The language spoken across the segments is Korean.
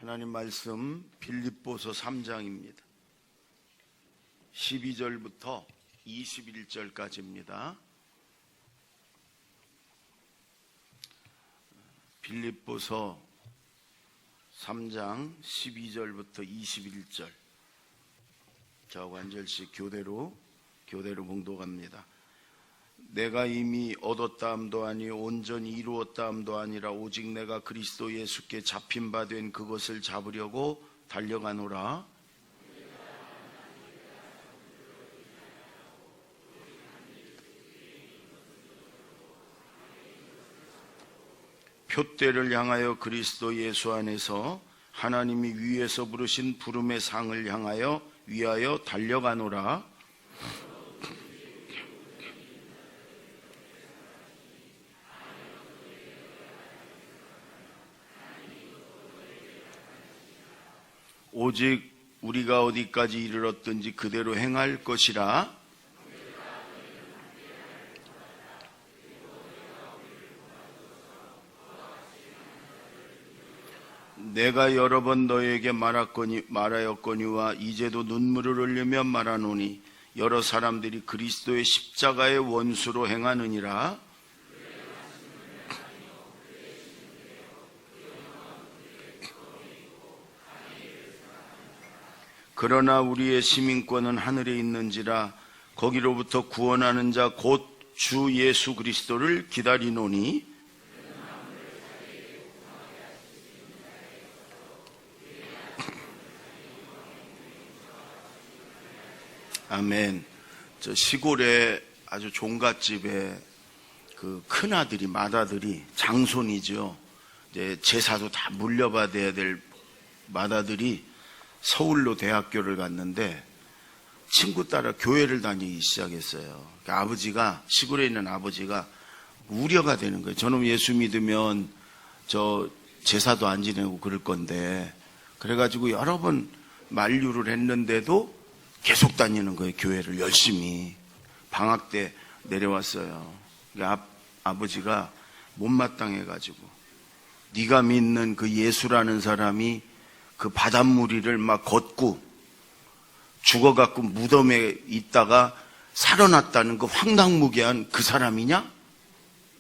하나님 말씀 빌립보서 3장입니다. 12절부터 21절까지입니다. 빌립보서 3장 12절부터 21절. 저하고 한 절씩 교대로 봉독합니다. 내가 이미 얻었다함도 아니 온전히 이루었다함도 아니라 오직 내가 그리스도 예수께 잡힌 바 된 그것을 잡으려고 달려가노라. 표대를 향하여 그리스도 예수 안에서 하나님이 위에서 부르신 부름의 상을 향하여 위하여 달려가노라. 오직 우리가 어디까지 이르렀든지 그대로 행할 것이라. 내가 여러 번 너에게 말하였거니와 이제도 눈물을 흘리며 말하노니 여러 사람들이 그리스도의 십자가의 원수로 행하느니라. 그러나 우리의 시민권은 하늘에 있는지라 거기로부터 구원하는 자 곧 주 예수 그리스도를 기다리노니. 아멘. 저 시골에 아주 종갓집에 그 큰아들이 맏아들이 장손이죠. 이제 제사도 다 물려받아야 될 맏아들이 서울로 대학교를 갔는데 친구 따라 교회를 다니기 시작했어요. 그러니까 아버지가, 시골에 있는 아버지가 우려가 되는 거예요. 저놈 예수 믿으면 저 제사도 안 지내고 그럴 건데, 그래가지고 여러 번 만류를 했는데도 계속 다니는 거예요. 교회를 열심히. 방학 때 내려왔어요. 그러니까 아버지가 못마땅해가지고 네가 믿는 그 예수라는 사람이 그 바닷무리를 막 걷고 죽어갖고 무덤에 있다가 살아났다는 그 황당무계한 그 사람이냐?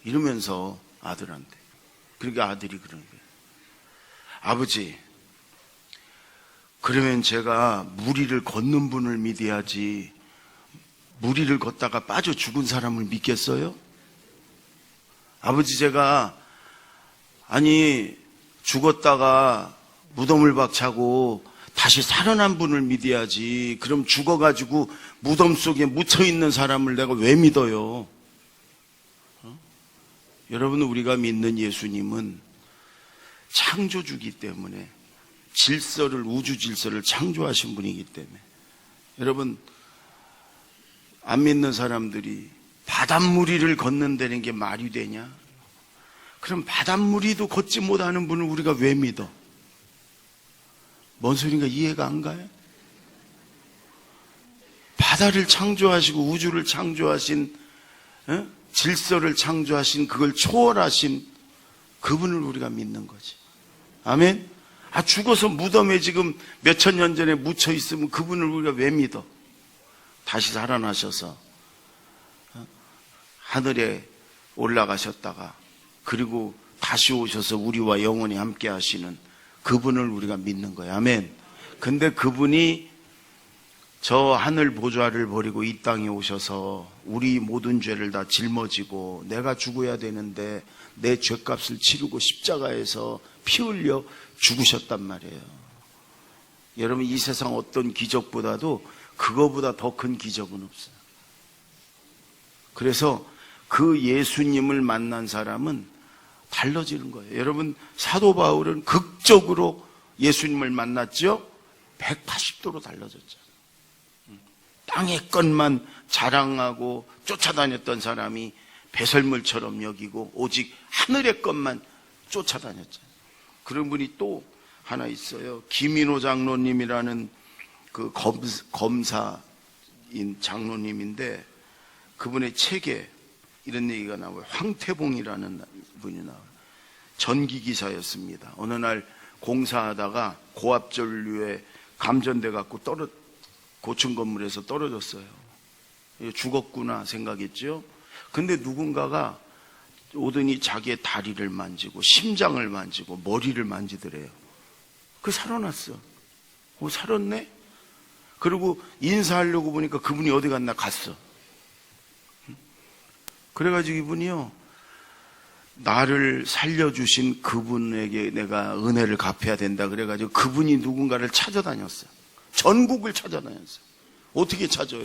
이러면서 아들한테. 그러니까 아들이 그러는 거예요. 아버지, 그러면 제가 무리를 걷는 분을 믿어야지 무리를 걷다가 빠져 죽은 사람을 믿겠어요? 아버지, 제가 죽었다가 무덤을 박차고 다시 살아난 분을 믿어야지. 그럼 죽어가지고 무덤 속에 묻혀있는 사람을 내가 왜 믿어요? 여러분, 우리가 믿는 예수님은 창조주기 때문에 우주 질서를 창조하신 분이기 때문에. 여러분, 안 믿는 사람들이 바닷무리를 걷는다는 게 말이 되냐? 그럼 바닷무리도 걷지 못하는 분을 우리가 왜 믿어? 뭔 소린가 이해가 안 가요? 바다를 창조하시고 우주를 창조하신, 질서를 창조하신, 그걸 초월하신 그분을 우리가 믿는 거지. 아멘? 죽어서 무덤에 지금 몇천 년 전에 묻혀 있으면 그분을 우리가 왜 믿어? 다시 살아나셔서 하늘에 올라가셨다가 그리고 다시 오셔서 우리와 영원히 함께 하시는 그분을 우리가 믿는 거예요. 아멘. 근데 그분이 저 하늘 보좌를 버리고 이 땅에 오셔서 우리 모든 죄를 다 짊어지고 내가 죽어야 되는데 내 죄값을 치르고 십자가에서 피 흘려 죽으셨단 말이에요. 여러분, 이 세상 어떤 기적보다도 그거보다 더 큰 기적은 없어요. 그래서 그 예수님을 만난 사람은 달라지는 거예요. 여러분, 사도 바울은 극적으로 예수님을 만났죠? 180도로 달라졌잖아요. 땅의 것만 자랑하고 쫓아다녔던 사람이 배설물처럼 여기고 오직 하늘의 것만 쫓아다녔잖아요. 그런 분이 또 하나 있어요. 김인호 장로님이라는 그 검사인 장로님인데 그분의 책에 이런 얘기가 나와요. 황태봉이라는 분이 나와요. 전기기사였습니다. 어느 날 공사하다가 고압전류에 감전돼 갖고 고층 건물에서 떨어졌어요. 죽었구나 생각했죠. 근데 누군가가 오더니 자기의 다리를 만지고 심장을 만지고 머리를 만지더래요. 그 살아났어. 살았네? 그리고 인사하려고 보니까 그분이 어디 갔나 갔어. 그래가지고 이분이요, 나를 살려주신 그분에게 내가 은혜를 갚아야 된다 그래가지고 그분이 누군가를 찾아다녔어. 전국을 찾아다녔어. 어떻게 찾아요?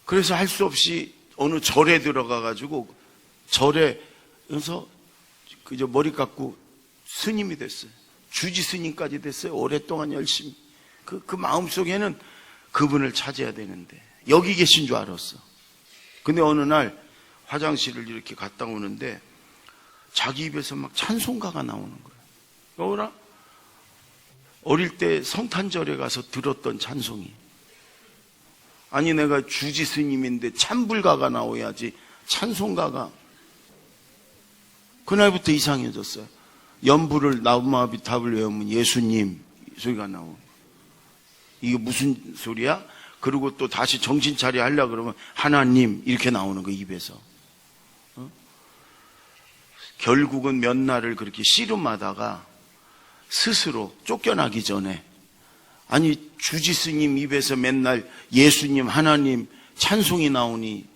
그래서 할 수 없이 어느 절에 들어가가지고 절에서 그저 머리 깎고 스님이 됐어요. 주지 스님까지 됐어요. 오랫동안 열심히. 그 마음속에는 그분을 찾아야 되는데 여기 계신 줄 알았어. 근데 어느 날 화장실을 이렇게 갔다 오는데 자기 입에서 막 찬송가가 나오는 거예요. 어라? 어릴 때 성탄절에 가서 들었던 찬송이. 아니 내가 주지 스님인데 찬불가가 나오야지 찬송가가. 그날부터 이상해졌어요. 연불을 나무아비탑을 외우면 예수님 소리가 나오고 이게 무슨 소리야? 그리고 또 다시 정신 차려 하려고 그러면 하나님 이렇게 나오는 거 입에서. 결국은 몇 날을 그렇게 씨름하다가 스스로 쫓겨나기 전에 아니 주지 스님 입에서 맨날 예수님 하나님 찬송이 나오니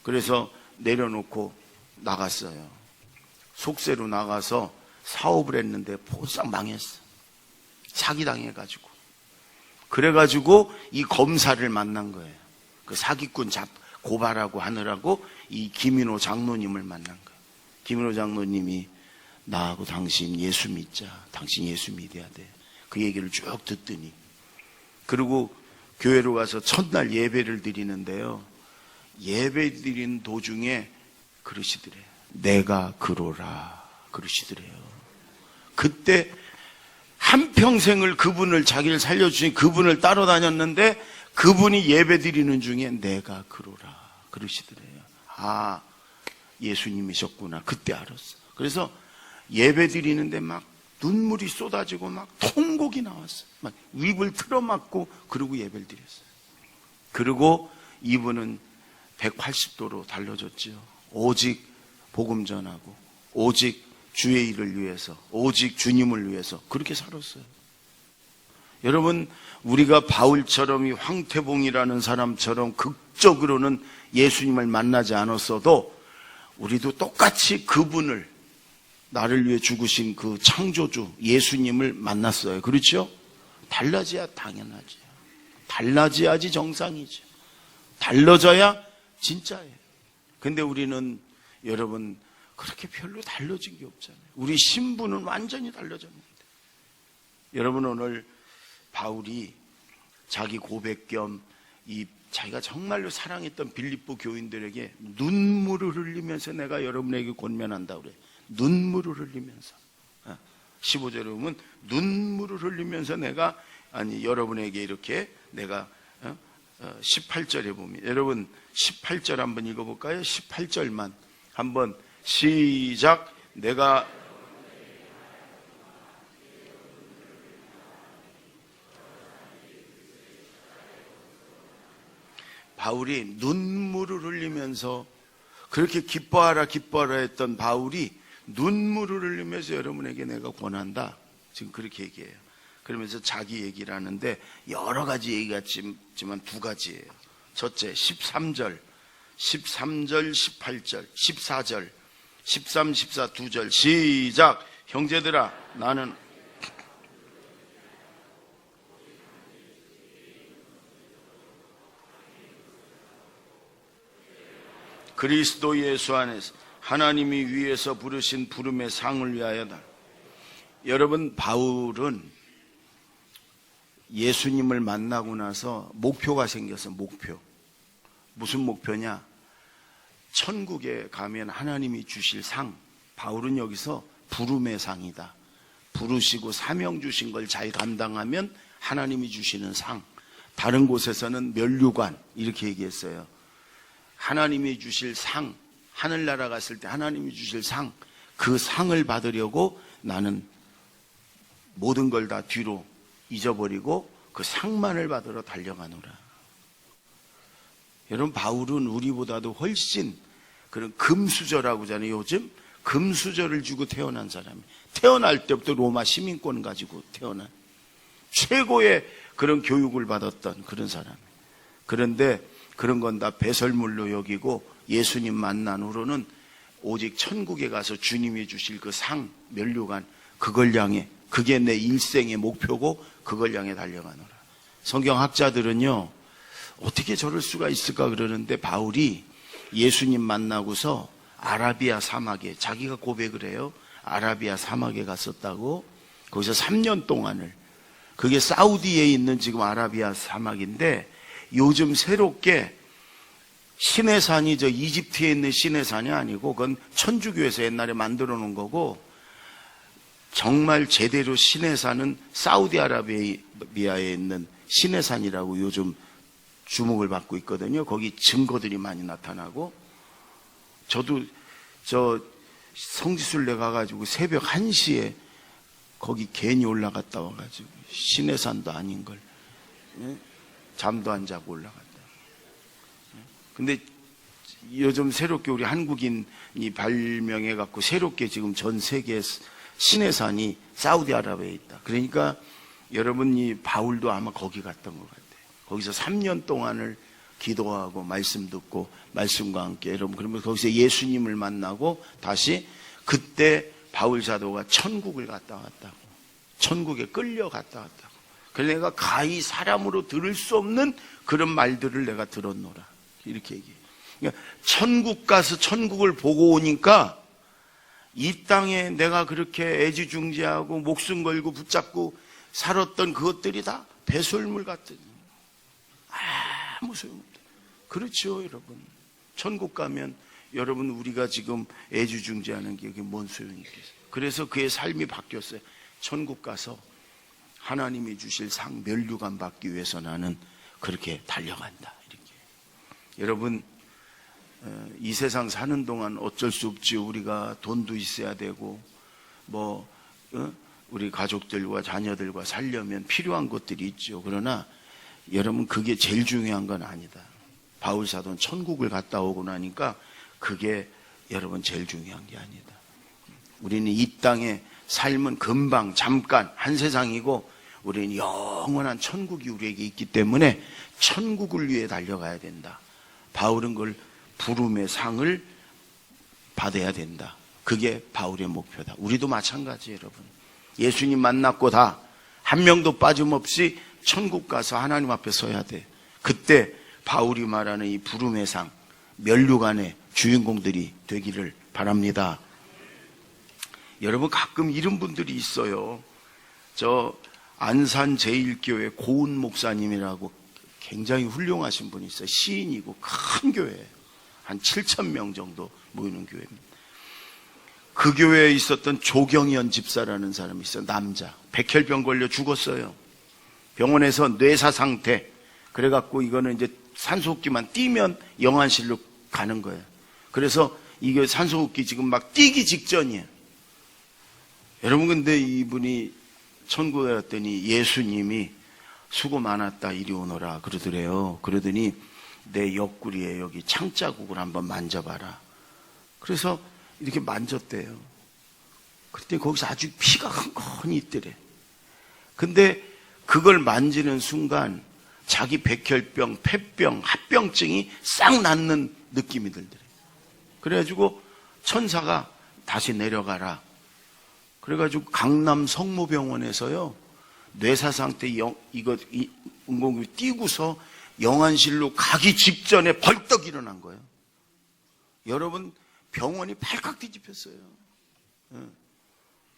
그래서 내려놓고 나갔어요. 속세로 나가서 사업을 했는데 포싹 망했어. 사기당해가지고. 그래가지고 이 검사를 만난 거예요. 그 사기꾼 고발하고 하느라고 이 김인호 장로님을 만난 거예요. 김인호 장로님이 나하고 당신 예수 믿자. 당신 예수 믿어야 돼. 그 얘기를 쭉 듣더니 그리고 교회로 가서 첫날 예배를 드리는데요. 예배 드리는 도중에 그러시더래요. 내가 그로라 그러시더래요. 그때 한평생을 그분을 자기를 살려주신 그분을 따라다녔는데 그분이 예배 드리는 중에 내가 그로라 그러시더래요. 아 예수님이셨구나 그때 알았어. 그래서 예배 드리는데 막 눈물이 쏟아지고 막 통곡이 나왔어요. 막 입을 틀어막고 그러고 예배를 드렸어요. 그리고 이분은 180도로 달라졌죠. 오직 복음 전하고 오직 주의 일을 위해서 오직 주님을 위해서 그렇게 살았어요. 여러분 우리가 바울처럼 이 황태봉이라는 사람처럼 극적으로는 예수님을 만나지 않았어도 우리도 똑같이 그분을 나를 위해 죽으신 그 창조주 예수님을 만났어요. 그렇죠? 달라져야 당연하죠. 달라져야지 정상이죠. 달라져야 진짜예요. 근데 우리는 여러분 그렇게 별로 달라진 게 없잖아요. 우리 신분은 완전히 달라졌는데. 여러분 오늘 바울이 자기 고백 겸 자기가 정말로 사랑했던 빌립보 교인들에게 눈물을 흘리면서 내가 여러분에게 권면한다 그래. 눈물을 흘리면서 15절에 보면 눈물을 흘리면서 내가 여러분에게 이렇게 내가 18절에 보면 여러분 18절 한번 읽어볼까요? 18절만 한번 시작. 내가 바울이 눈물을 흘리면서 그렇게 기뻐하라 기뻐하라 했던 바울이 눈물을 흘리면서 여러분에게 내가 권한다. 지금 그렇게 얘기해요. 그러면서 자기 얘기를 하는데 여러 가지 얘기가 있지만 두 가지예요. 첫째 13절, 18절, 14절, 13, 14 두 절 시작. 형제들아 나는 그리스도 예수 안에서 하나님이 위에서 부르신 부름의 상을 위하여다. 여러분 바울은 예수님을 만나고 나서 목표가 생겼어. 목표. 무슨 목표냐? 천국에 가면 하나님이 주실 상. 바울은 여기서 부름의 상이다. 부르시고 사명 주신 걸 잘 감당하면 하나님이 주시는 상. 다른 곳에서는 면류관 이렇게 얘기했어요. 하나님이 주실 상, 하늘나라 갔을 때 하나님이 주실 상, 그 상을 받으려고 나는 모든 걸 다 뒤로 잊어버리고 그 상만을 받으러 달려가노라. 여러분, 바울은 우리보다도 훨씬 그런 금수저라고 하잖아요. 요즘 금수저를 주고 태어난 사람이, 태어날 때부터 로마 시민권 가지고 태어난 최고의 그런 교육을 받았던 그런 사람. 그런데 그런 건 다 배설물로 여기고 예수님 만난 후로는 오직 천국에 가서 주님이 주실 그 상, 면류관, 그걸 향해, 그게 내 일생의 목표고 그걸 향해 달려가노라. 성경학자들은요, 어떻게 저럴 수가 있을까 그러는데, 바울이 예수님 만나고서 아라비아 사막에, 자기가 고백을 해요. 아라비아 사막에 갔었다고. 거기서 3년 동안을, 그게 사우디에 있는 지금 아라비아 사막인데, 요즘 새롭게 시내산이 저 이집트에 있는 시내산이 아니고 그건 천주교에서 옛날에 만들어 놓은 거고, 정말 제대로 시내산은 사우디아라비아에 있는 시내산이라고 요즘 주목을 받고 있거든요. 거기 증거들이 많이 나타나고, 저도 저 성지순례 가가지고 새벽 1시에 거기 괜히 올라갔다 와가지고 시내산도 아닌 걸, 잠도 안 자고 올라갔다. 근데 요즘 새롭게 우리 한국인이 발명해 갖고 새롭게 지금 전 세계 시내산이 사우디아라비아에 있다. 그러니까 여러분이 바울도 아마 거기 갔던 것 같아요. 거기서 3년 동안을 기도하고 말씀 듣고 말씀과 함께, 여러분, 그러면 거기서 예수님을 만나고 다시, 그때 바울 사도가 천국을 갔다 왔다고, 천국에 끌려갔다 왔다고. 그래서 내가 가히 사람으로 들을 수 없는 그런 말들을 내가 들었노라, 이렇게 얘기해요. 그러니까 천국 가서 천국을 보고 오니까 이 땅에 내가 그렇게 애지중지하고 목숨 걸고 붙잡고 살았던 그것들이 다 배설물 같은, 아무 소용없다. 그렇죠, 여러분. 천국 가면 여러분, 우리가 지금 애지중지하는 게 이게 뭔 소용이 있겠어요. 그래서 그의 삶이 바뀌었어요. 천국 가서 하나님이 주실 상, 면류관 받기 위해서 나는 그렇게 달려간다, 이렇게. 여러분, 이 세상 사는 동안 어쩔 수 없지. 우리가 돈도 있어야 되고, 우리 가족들과 자녀들과 살려면 필요한 것들이 있죠. 그러나 여러분, 그게 제일 중요한 건 아니다. 바울 사도는 천국을 갔다 오고 나니까 그게 여러분 제일 중요한 게 아니다. 우리는 이 땅의 삶은 금방 잠깐 한 세상이고, 우리는 영원한 천국이 우리에게 있기 때문에 천국을 위해 달려가야 된다. 바울은 그걸 부름의 상을 받아야 된다. 그게 바울의 목표다. 우리도 마찬가지, 여러분. 예수님 만났고 다 한 명도 빠짐없이 천국 가서 하나님 앞에 서야 돼. 그때 바울이 말하는 이 부름의 상, 면류관의 주인공들이 되기를 바랍니다. 여러분, 가끔 이런 분들이 있어요. 저 안산 제1교회 고은 목사님이라고 굉장히 훌륭하신 분이 있어요. 시인이고 큰 교회예요. 한 7,000명 정도 모이는 교회입니다. 그 교회에 있었던 조경현 집사라는 사람이 있어요. 남자. 백혈병 걸려 죽었어요. 병원에서 뇌사 상태. 그래갖고 이거는 이제 산소호흡기만 띄면 영안실로 가는 거예요. 그래서 이게 산소호흡기 지금 막 뛰기 직전이에요. 여러분, 근데 이분이 천국에 갔더니 예수님이 수고 많았다, 이리 오너라 그러더래요. 그러더니 내 옆구리에 여기 창자국을 한번 만져봐라. 그래서 이렇게 만졌대요. 그랬더니 거기서 아주 피가 흥건히 있더래. 근데 그걸 만지는 순간 자기 백혈병, 폐병, 합병증이 싹 낫는 느낌이 들더래. 그래가지고 천사가 다시 내려가라. 그래가지고 강남 성모병원에서요, 뇌사 상태 인공호흡 띄고서 영안실로 가기 직전에 벌떡 일어난 거예요. 여러분, 병원이 발칵 뒤집혔어요.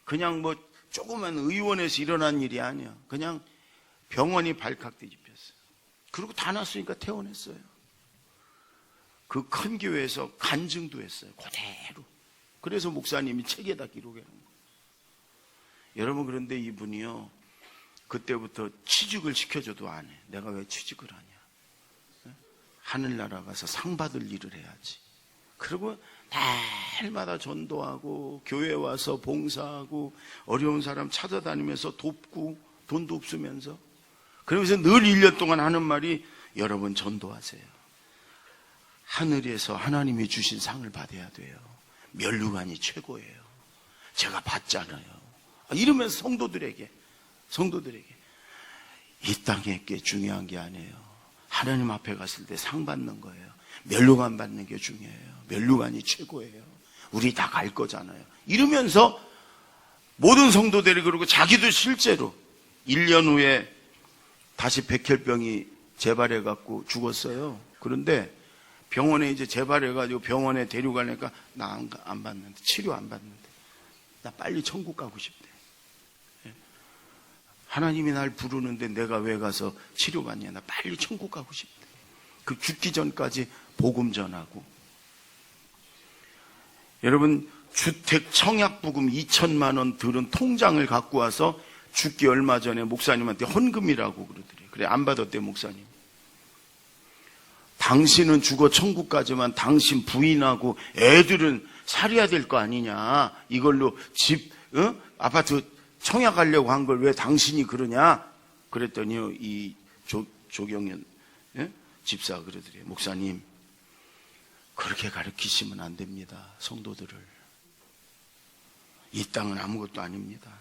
그냥 뭐 조그만 의원에서 일어난 일이 아니야. 그냥 병원이 발칵 뒤집혔어요. 그리고 다 났으니까 퇴원했어요. 그 큰 교회에서 간증도 했어요. 그대로. 그래서 목사님이 책에다 기록해놓은 거예요. 여러분, 그런데 이분이요, 그때부터 취직을 시켜줘도 안 해. 내가 왜 취직을 하냐. 하늘나라 가서 상 받을 일을 해야지. 그리고 날마다 전도하고 교회 와서 봉사하고 어려운 사람 찾아다니면서 돕고 돈도 없으면서 그러면서 늘 1년 동안 하는 말이 여러분 전도하세요. 하늘에서 하나님이 주신 상을 받아야 돼요. 면류관이 최고예요. 제가 받잖아요. 이러면서 성도들에게 이 땅에 게 중요한 게 아니에요. 하나님 앞에 갔을 때 상 받는 거예요. 면류관 받는 게 중요해요. 면류관이 최고예요. 우리 다 갈 거잖아요. 이러면서 모든 성도들이 그러고 자기도 실제로 1년 후에 다시 백혈병이 재발해갖고 죽었어요. 그런데 병원에 이제 재발해가지고 병원에 데려가니까 나 안 받는데, 치료 안 받는데, 나 빨리 천국 가고 싶대. 하나님이 날 부르는데 내가 왜 가서 치료받냐? 나 빨리 천국 가고 싶대. 그 죽기 전까지 복음 전하고. 여러분, 주택 청약부금 2천만 원 들은 통장을 갖고 와서 죽기 얼마 전에 목사님한테 헌금이라고 그러더래요. 그래, 안 받았대, 목사님. 당신은 죽어 천국 가지만 당신 부인하고 애들은 살아야 될 거 아니냐. 이걸로 집, 아파트 청약하려고 한 걸 왜 당신이 그러냐. 그랬더니요, 이 조경현 집사가 그러더래요. 목사님, 그렇게 가르치시면 안 됩니다. 성도들을. 이 땅은 아무것도 아닙니다.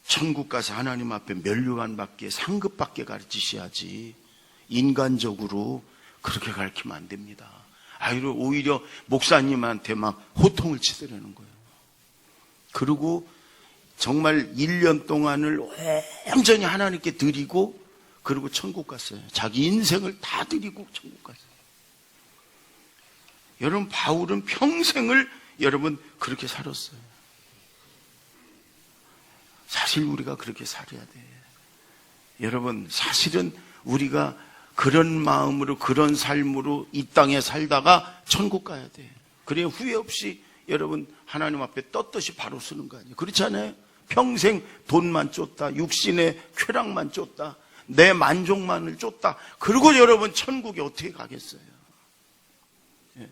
천국 가서 하나님 앞에 면류관 받게, 상급 받게 가르치셔야지. 인간적으로 그렇게 가르치면 안 됩니다. 오히려 목사님한테 막 호통을 치더라는 거예요. 그리고 정말 1년 동안을 온전히 하나님께 드리고 그리고 천국 갔어요. 자기 인생을 다 드리고 천국 갔어요. 여러분, 바울은 평생을 여러분 그렇게 살았어요. 사실 우리가 그렇게 살아야 돼. 여러분, 사실은 우리가 그런 마음으로 그런 삶으로 이 땅에 살다가 천국 가야 돼. 그래야 후회 없이 여러분 하나님 앞에 떳떳이 바로 서는 거 아니에요. 그렇지 않아요? 평생 돈만 쫓다, 육신의 쾌락만 쫓다, 내 만족만을 쫓다. 그리고 여러분 천국에 어떻게 가겠어요? 예.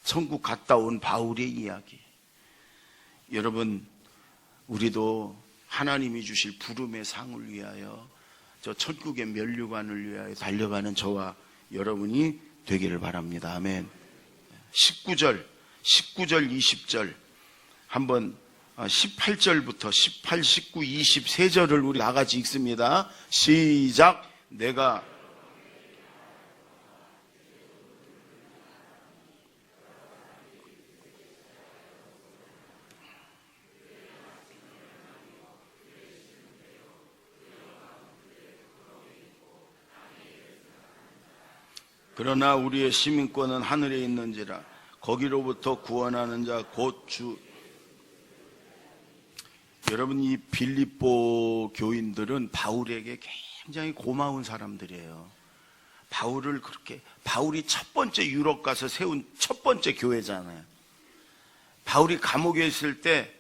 천국 갔다 온 바울의 이야기. 여러분, 우리도 하나님이 주실 부름의 상을 위하여 저 천국의 면류관을 위하여 달려가는 저와 여러분이 되기를 바랍니다. 아멘. 19절, 20절 한번 18절부터 18, 19, 23절을 우리 다 같이 읽습니다. 시작. 내가 그러나 우리의 시민권은 하늘에 있는지라 거기로부터 구원하는 자 곧 주. 여러분, 이 빌립보 교인들은 바울에게 굉장히 고마운 사람들이에요. 바울이 첫 번째 유럽 가서 세운 첫 번째 교회잖아요. 바울이 감옥에 있을 때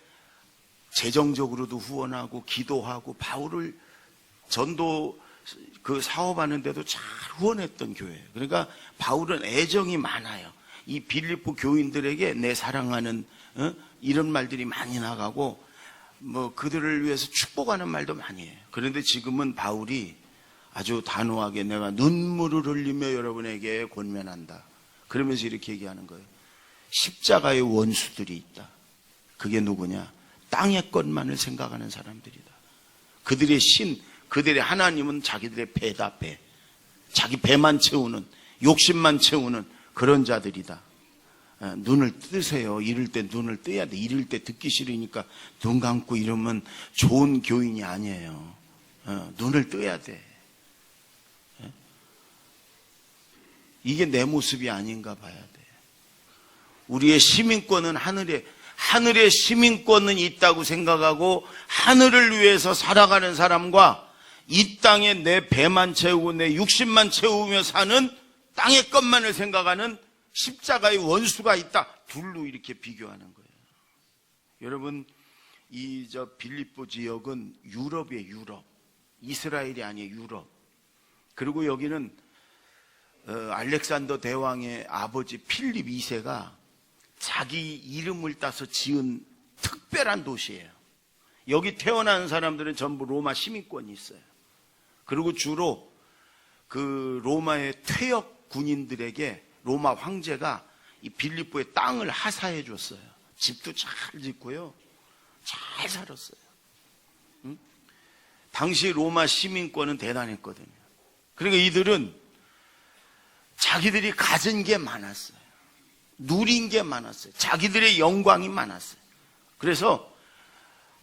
재정적으로도 후원하고 기도하고 바울을 전도 그 사업하는데도 잘 후원했던 교회예요. 그러니까 바울은 애정이 많아요. 이 빌립보 교인들에게 내 사랑하는 이런 말들이 많이 나가고 뭐 그들을 위해서 축복하는 말도 많이 해요. 그런데 지금은 바울이 아주 단호하게 내가 눈물을 흘리며 여러분에게 권면한다. 그러면서 이렇게 얘기하는 거예요. 십자가의 원수들이 있다. 그게 누구냐? 땅의 것만을 생각하는 사람들이다. 그들의 신, 그들의 하나님은 자기들의 배다, 배. 자기 배만 채우는, 욕심만 채우는 그런 자들이다. 눈을 뜨세요. 이럴 때 눈을 떠야 돼. 이럴 때 듣기 싫으니까 눈 감고 이러면 좋은 교인이 아니에요. 눈을 떠야 돼. 이게 내 모습이 아닌가 봐야 돼. 우리의 시민권은 하늘의 시민권은 있다고 생각하고 하늘을 위해서 살아가는 사람과 이 땅에 내 배만 채우고 내 육신만 채우며 사는 땅의 것만을 생각하는 십자가의 원수가 있다. 둘로 이렇게 비교하는 거예요. 여러분, 저 빌립보 지역은 유럽이에요. 유럽. 이스라엘이 아니에요. 유럽. 그리고 여기는 알렉산더 대왕의 아버지 필립 2세가 자기 이름을 따서 지은 특별한 도시예요. 여기 태어난 사람들은 전부 로마 시민권이 있어요. 그리고 주로 그 로마의 퇴역 군인들에게 로마 황제가 이 빌립보의 땅을 하사해 줬어요. 집도 잘 짓고요. 잘 살았어요. 응? 당시 로마 시민권은 대단했거든요. 그러니까 이들은 자기들이 가진 게 많았어요. 누린 게 많았어요. 자기들의 영광이 많았어요. 그래서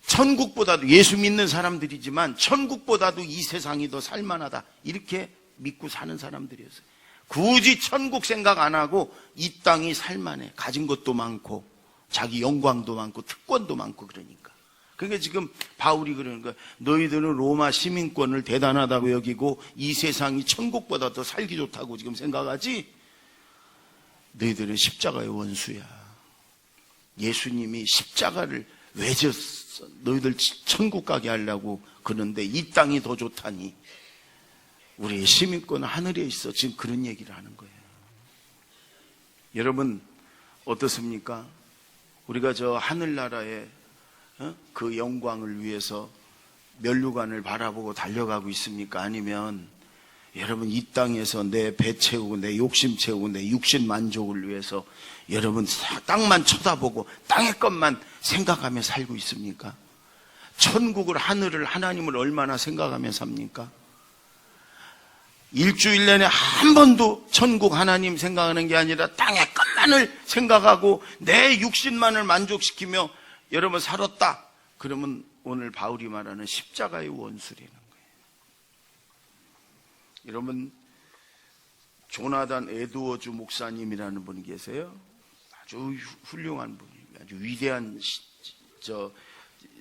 천국보다도, 예수 믿는 사람들이지만 천국보다도 이 세상이 더 살만하다, 이렇게 믿고 사는 사람들이었어요. 굳이 천국 생각 안 하고 이 땅이 살만해. 가진 것도 많고 자기 영광도 많고 특권도 많고. 그러니까 지금 바울이 그러는 거야. 너희들은 로마 시민권을 대단하다고 여기고 이 세상이 천국보다 더 살기 좋다고 지금 생각하지? 너희들은 십자가의 원수야. 예수님이 십자가를 왜 졌어? 너희들 천국 가게 하려고 그러는데 이 땅이 더 좋다니. 우리의 시민권은 하늘에 있어. 지금 그런 얘기를 하는 거예요. 여러분 어떻습니까? 우리가 저 하늘나라의 그 영광을 위해서 면류관을 바라보고 달려가고 있습니까? 아니면 여러분 이 땅에서 내 배 채우고 내 욕심 채우고 내 육신 만족을 위해서 여러분 땅만 쳐다보고 땅의 것만 생각하며 살고 있습니까? 천국을, 하늘을, 하나님을 얼마나 생각하며 삽니까? 일주일 내내 한 번도 천국 하나님 생각하는 게 아니라 땅의 것만을 생각하고 내 육신만을 만족시키며 여러분 살았다. 그러면 오늘 바울이 말하는 십자가의 원수라는 거예요. 여러분 조나단 에드워즈 목사님이라는 분이 계세요. 아주 훌륭한 분이에요. 아주 위대한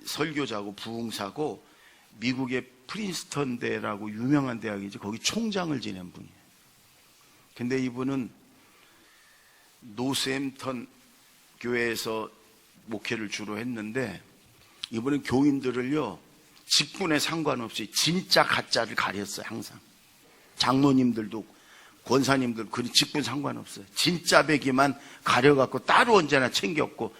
설교자고 부흥사고, 미국의 프린스턴 대라고 유명한 대학이지, 거기 총장을 지낸 분이에요. 근데 이분은 노스햄턴 교회에서 목회를 주로 했는데, 이분은 교인들을요 직분에 상관없이 진짜 가짜를 가렸어요. 항상 장로님들도 권사님들 그 직분 상관없어요. 진짜 배기만 가려갖고 따로 언제나 챙겼고,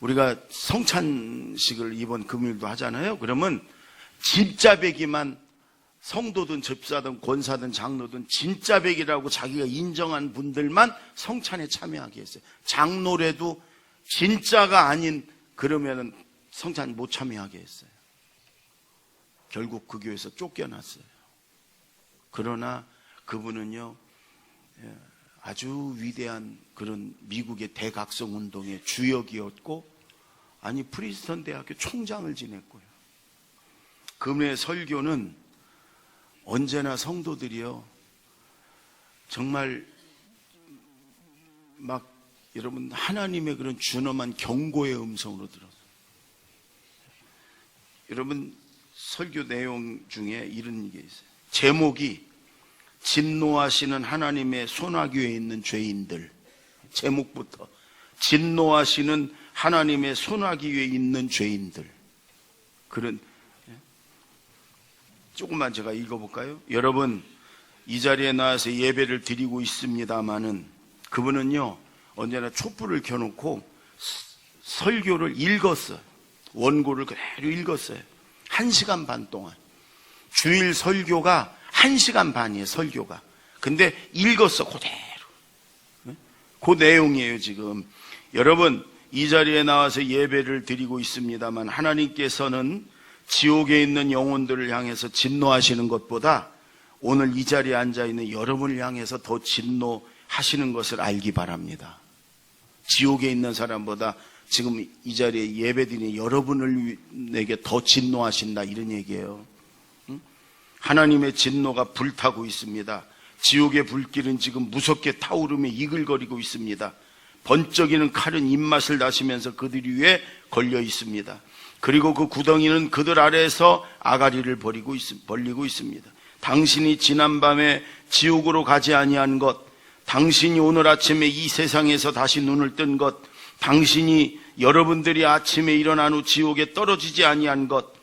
우리가 성찬식을 이번 금요일도 하잖아요. 그러면 진짜 배기만, 성도든 집사든 권사든 장로든 진짜 배기라고 자기가 인정한 분들만 성찬에 참여하게 했어요. 장로래도 진짜가 아닌 그러면은 성찬 못 참여하게 했어요. 결국 그 교회에서 쫓겨났어요. 그러나 그분은요 아주 위대한 그런 미국의 대각성 운동의 주역이었고, 아니 프린스턴 대학교 총장을 지냈고요. 그분의 설교는 언제나 성도들이요 정말 막 여러분 하나님의 그런 준엄한 경고의 음성으로 들었어요. 여러분 설교 내용 중에 이런 게 있어요. 제목이 진노하시는 하나님의 손아귀에 있는 죄인들. 제목부터 진노하시는 하나님의 손아귀에 있는 죄인들. 그런, 조금만 제가 읽어볼까요? 여러분 이 자리에 나와서 예배를 드리고 있습니다마는 그분은요 언제나 촛불을 켜놓고 설교를 읽었어요. 원고를 그대로 읽었어요. 1시간 반 동안. 주일 설교가 1시간 반이에요. 설교가. 근데 읽었어 그대로. 그 내용이에요. 지금 여러분 이 자리에 나와서 예배를 드리고 있습니다만 하나님께서는 지옥에 있는 영혼들을 향해서 진노하시는 것보다 오늘 이 자리에 앉아있는 여러분을 향해서 더 진노하시는 것을 알기 바랍니다. 지옥에 있는 사람보다 지금 이 자리에 예배드리는 여러분에게 더 진노하신다, 이런 얘기예요. 하나님의 진노가 불타고 있습니다. 지옥의 불길은 지금 무섭게 타오르며 이글거리고 있습니다. 번쩍이는 칼은 입맛을 다시면서 그들 위에 걸려 있습니다. 그리고 그 구덩이는 그들 아래에서 아가리를 벌리고 있습니다. 당신이 지난밤에 지옥으로 가지 아니한 것, 당신이 오늘 아침에 이 세상에서 다시 눈을 뜬 것, 당신이 여러분들이 아침에 일어난 후 지옥에 떨어지지 아니한 것,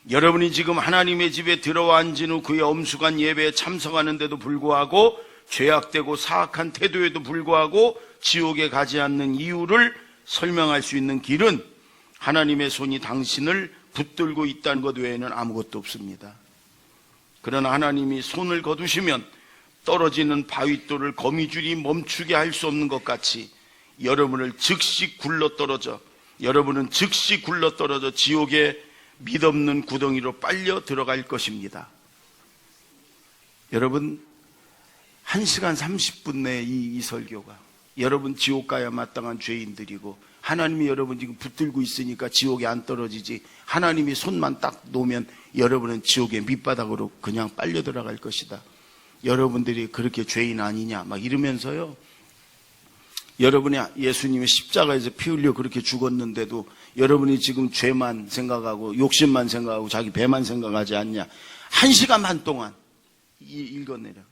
여러분이 지금 하나님의 집에 들어와 앉은 후 그의 엄숙한 예배에 참석하는데도 불구하고 죄악되고 사악한 태도에도 불구하고 지옥에 가지 않는 이유를 설명할 수 있는 길은 하나님의 손이 당신을 붙들고 있다는 것 외에는 아무것도 없습니다. 그러나 하나님이 손을 거두시면 떨어지는 바윗돌을 거미줄이 멈추게 할 수 없는 것 같이 여러분은 즉시 굴러떨어져 지옥의 믿없는 구덩이로 빨려 들어갈 것입니다. 여러분, 1시간 30분 내에 이 설교가 여러분 지옥 가야 마땅한 죄인들이고 하나님이 여러분 지금 붙들고 있으니까 지옥에 안 떨어지지, 하나님이 손만 딱 놓으면 여러분은 지옥의 밑바닥으로 그냥 빨려 들어갈 것이다. 여러분들이 그렇게 죄인 아니냐 막 이러면서요, 여러분이 예수님이 십자가에서 피 흘려 그렇게 죽었는데도 여러분이 지금 죄만 생각하고 욕심만 생각하고 자기 배만 생각하지 않냐. 1시간 반 동안 읽어내려가.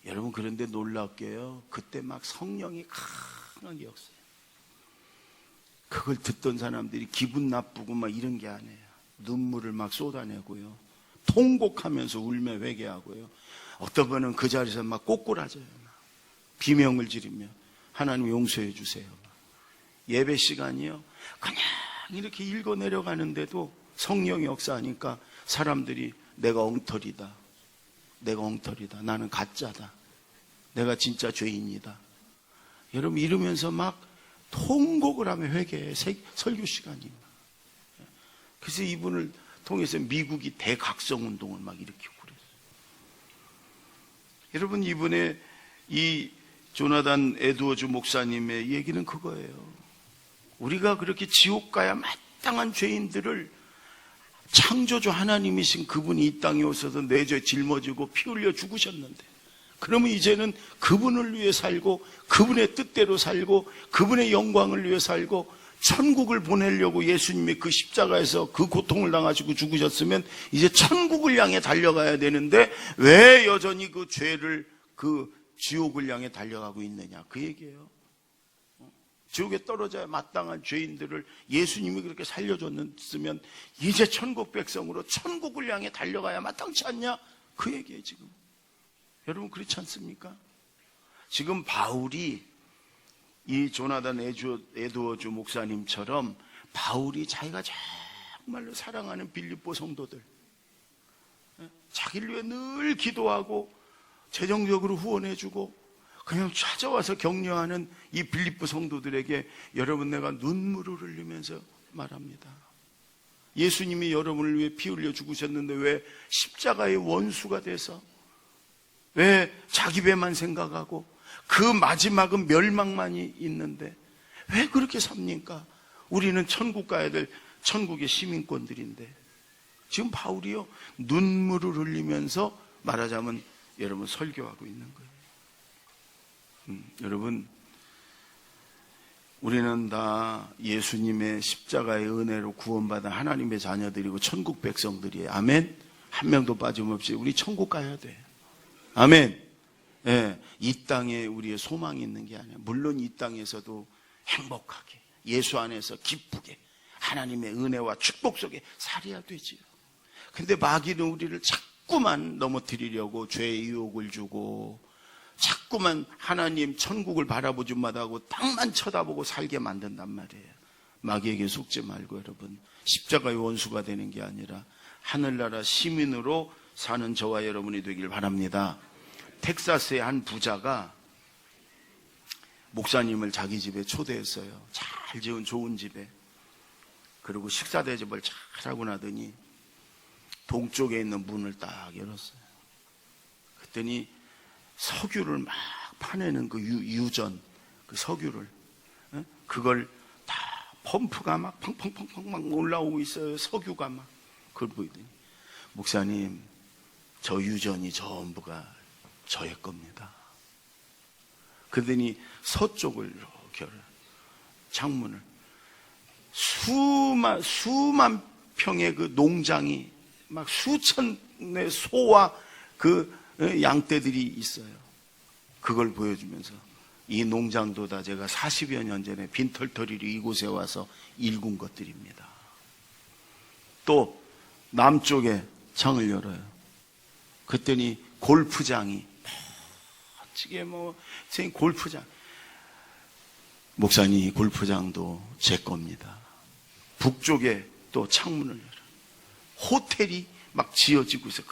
여러분, 그런데 놀랍게요, 그때 막 성령이 강하게 역사해요. 그걸 듣던 사람들이 기분 나쁘고 막 이런 게 아니에요. 눈물을 막 쏟아내고요, 통곡하면서 울며 회개하고요, 어떤 분은 그 자리에서 막 꼬꾸라져요. 비명을 지르며 하나님 용서해 주세요. 예배 시간이요, 그냥 이렇게 읽어 내려가는데도 성령이 역사하니까 사람들이 내가 엉터리다, 나는 가짜다, 내가 진짜 죄인이다. 여러분, 이러면서 막 통곡을 하며 회개해. 설교 시간이. 그래서 이분을 통해서 미국이 대각성운동을 막 일으키고 그랬어요. 여러분, 이분의 이 조나단 에드워즈 목사님의 얘기는 그거예요. 우리가 그렇게 지옥 가야 마땅한 죄인들을 창조주 하나님이신 그분이 이 땅에 오셔서 내 죄 짊어지고 피 흘려 죽으셨는데, 그러면 이제는 그분을 위해 살고 그분의 뜻대로 살고 그분의 영광을 위해 살고 천국을 보내려고 예수님이 그 십자가에서 그 고통을 당하시고 죽으셨으면 이제 천국을 향해 달려가야 되는데 왜 여전히 그 죄를, 그 지옥을 향해 달려가고 있느냐, 그 얘기예요. 지옥에 떨어져야 마땅한 죄인들을 예수님이 그렇게 살려줬으면 이제 천국 백성으로 천국을 향해 달려가야 마땅치 않냐, 그 얘기예요. 지금 여러분, 그렇지 않습니까? 지금 바울이 이 조나단 에드워즈 목사님처럼 바울이 자기가 정말로 사랑하는 빌립보 성도들, 자기를 위해 늘 기도하고 재정적으로 후원해주고 그냥 찾아와서 격려하는 이 빌립보 성도들에게 여러분, 내가 눈물을 흘리면서 말합니다. 예수님이 여러분을 위해 피 흘려 죽으셨는데 왜 십자가의 원수가 돼서, 왜 자기 배만 생각하고 그 마지막은 멸망만이 있는데 왜 그렇게 삽니까? 우리는 천국 가야 될 천국의 시민권들인데. 지금 바울이요, 눈물을 흘리면서 말하자면 여러분 설교하고 있는 거예요. 여러분, 우리는 다 예수님의 십자가의 은혜로 구원받은 하나님의 자녀들이고 천국 백성들이에요. 아멘. 한 명도 빠짐없이 우리 천국 가야 돼. 아멘. 예, 이 땅에 우리의 소망이 있는 게 아니야. 물론 이 땅에서도 행복하게, 예수 안에서 기쁘게 하나님의 은혜와 축복 속에 살아야 되지요. 근데 마귀는 우리를 자꾸만 넘어뜨리려고 죄의 유혹을 주고 자꾸만 하나님 천국을 바라보지 못하고 땅만 쳐다보고 살게 만든단 말이에요. 마귀에게 속지 말고 여러분, 십자가의 원수가 되는 게 아니라 하늘나라 시민으로 사는 저와 여러분이 되길 바랍니다. 텍사스의 한 부자가 목사님을 자기 집에 초대했어요. 잘 지은 좋은 집에. 그리고 식사 대접을 잘 하고 나더니 동쪽에 있는 문을 딱 열었어요. 그랬더니 석유를 막 파내는 그 유전, 그 석유를, 그걸 다 펌프가 막 펑펑펑펑 막 올라오고 있어요. 석유가 막. 그걸 보이더니, 목사님, 저 유전이 전부가 저의 겁니다. 그러더니 서쪽을 이렇게 창문을, 수만 평의 그 농장이 막 수천의 소와 그 양떼들이 있어요. 그걸 보여주면서, 이 농장도 다 제가 40여 년 전에 빈털터리로 이곳에 와서 일군 것들입니다. 또 남쪽에 창을 열어요. 그랬더니 골프장이 멋지게 선생님 골프장. 목사님 골프장도 제 겁니다. 북쪽에 또 창문을 열어. 호텔이 막 지어지고 있어요.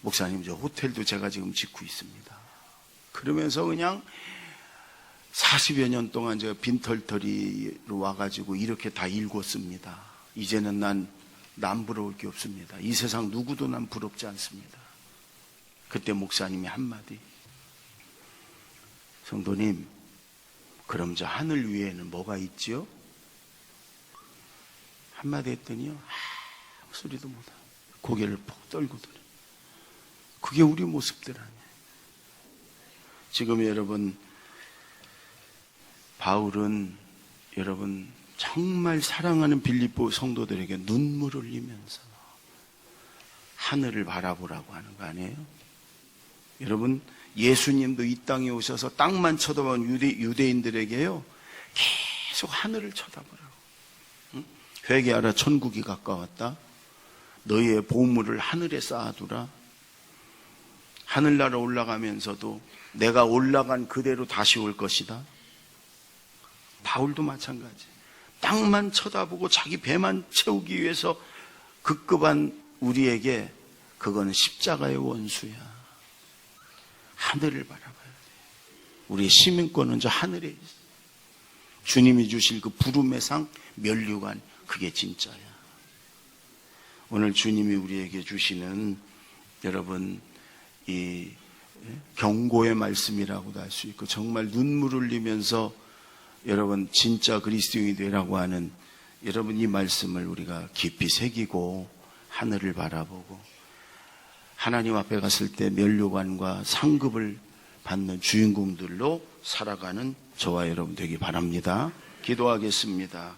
목사님 저 호텔도 제가 지금 짓고 있습니다. 그러면서 그냥 40여 년 동안 제가 빈털터리로 와가지고 이렇게 다 일궜습니다. 이제는 난 부러울 게 없습니다. 이 세상 누구도 난 부럽지 않습니다. 그때 목사님이 한마디, 성도님, 그럼 저 하늘 위에는 뭐가 있지요? 한마디 했더니요, 아무 소리도 못하고 고개를 푹 떨고더니, 그게 우리 모습들 아니에요. 지금 여러분, 바울은 여러분 정말 사랑하는 빌립보 성도들에게 눈물을 흘리면서 하늘을 바라보라고 하는 거 아니에요? 여러분, 예수님도 이 땅에 오셔서 땅만 쳐다본 유대인들에게요, 계속 하늘을 쳐다보라고. 응? 회개하라, 천국이 가까웠다. 너희의 보물을 하늘에 쌓아두라. 하늘나라 올라가면서도 내가 올라간 그대로 다시 올 것이다. 바울도 마찬가지. 땅만 쳐다보고 자기 배만 채우기 위해서 급급한 우리에게 그거는 십자가의 원수야. 하늘을 바라봐야 돼. 우리의 시민권은 저 하늘에 있어. 주님이 주실 그 부름의 상, 면류관, 그게 진짜야. 오늘 주님이 우리에게 주시는 여러분 이 경고의 말씀이라고도 할 수 있고, 정말 눈물을 흘리면서 여러분 진짜 그리스도인이 되라고 하는 여러분 이 말씀을 우리가 깊이 새기고 하늘을 바라보고 하나님 앞에 갔을 때 면류관과 상급을 받는 주인공들로 살아가는 저와 여러분 되기 바랍니다. 기도하겠습니다.